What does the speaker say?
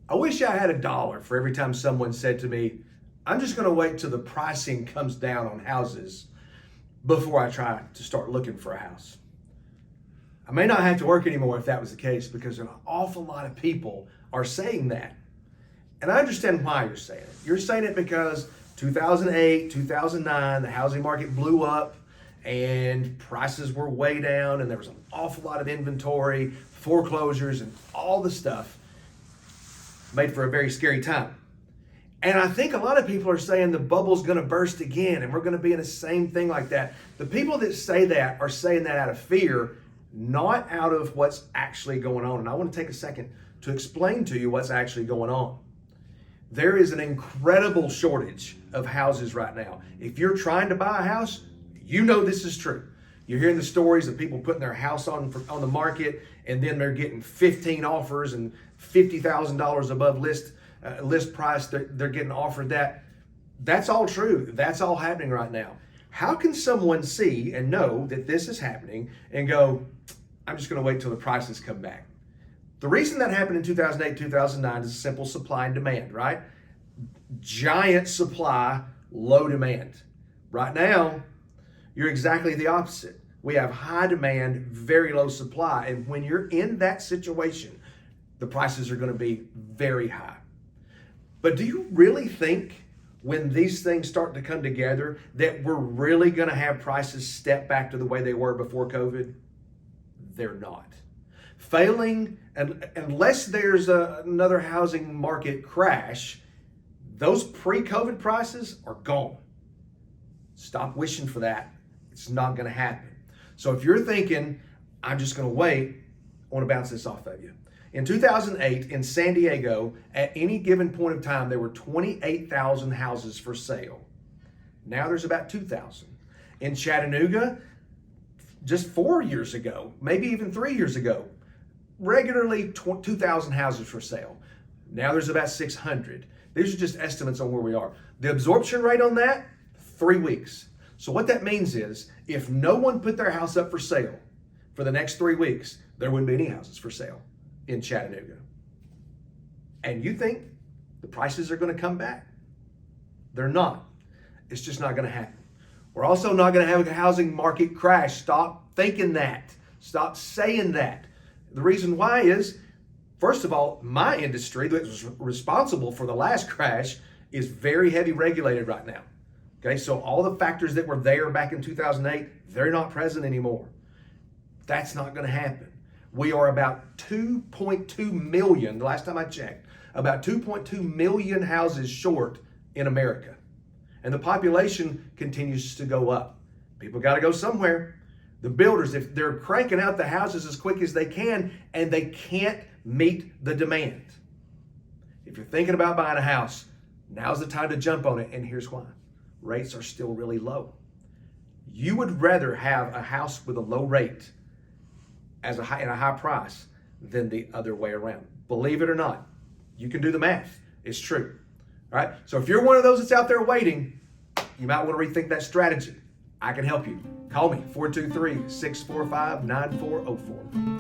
I wish I had $1 for every time someone said to me, I'm just going to wait till the pricing comes down on houses before I try to start looking for a house. I may not have to work anymore if that was the case, because an awful lot of people are saying that. And I understand why you're saying it. You're saying it because 2008, 2009, the housing market blew up and prices were way down and there was an awful lot of inventory, foreclosures, and all the stuff made for a very scary time. And I think a lot of people are saying the bubble's going to burst again and we're going to be in the same thing like that. The people that say that are saying that out of fear, not out of what's actually going on. And I want to take a second to explain to you what's actually going on. There is an incredible shortage of houses right now. If you're trying to buy a house, you know this is true. You're hearing the stories of people putting their house on the market and then they're getting 15 offers and $50,000 above list price. They're getting offered that. That's all true. That's all happening right now. How can someone see and know that this is happening and go, I'm just going to wait till the prices come back? The reason that happened in 2008, 2009 is a simple supply and demand, right? Giant supply, low demand. Right now, you're exactly the opposite. We have high demand, very low supply. And when you're in that situation, the prices are going to be very high. But do you really think when these things start to come together that we're really going to have prices step back to the way they were before COVID? They're not. Failing, unless there's another housing market crash, those pre-COVID prices are gone. Stop wishing for that. It's not going to happen. So if you're thinking, I'm just going to wait, I want to bounce this off of you. In 2008, in San Diego, at any given point of time, there were 28,000 houses for sale. Now there's about 2,000. In Chattanooga, just 4 years ago, maybe even 3 years ago, regularly 2,000 houses for sale. Now there's about 600. These are just estimates on where we are. The absorption rate on that, 3 weeks. So what that means is if no one put their house up for sale for the next 3 weeks, there wouldn't be any houses for sale in Chattanooga. And you think the prices are going to come back? They're not. It's just not going to happen. We're also not going to have a housing market crash. Stop thinking that. Stop saying that. The reason why is, first of all, my industry that was responsible for the last crash is very heavy regulated right now. Okay, so all the factors that were there back in 2008, they're not present anymore. That's not going to happen. We are about 2.2 million, the last time I checked, about 2.2 million houses short in America. And the population continues to go up. People got to go somewhere. The builders, if they're cranking out the houses as quick as they can and they can't meet the demand. If you're thinking about buying a house, now's the time to jump on it. And here's why. Rates are still really low. You would rather have a house with a low rate and a high price than the other way around. Believe it or not, you can do the math. It's true. All right. So if you're one of those that's out there waiting, you might want to rethink that strategy. I can help you. Call me, 423-645-9404.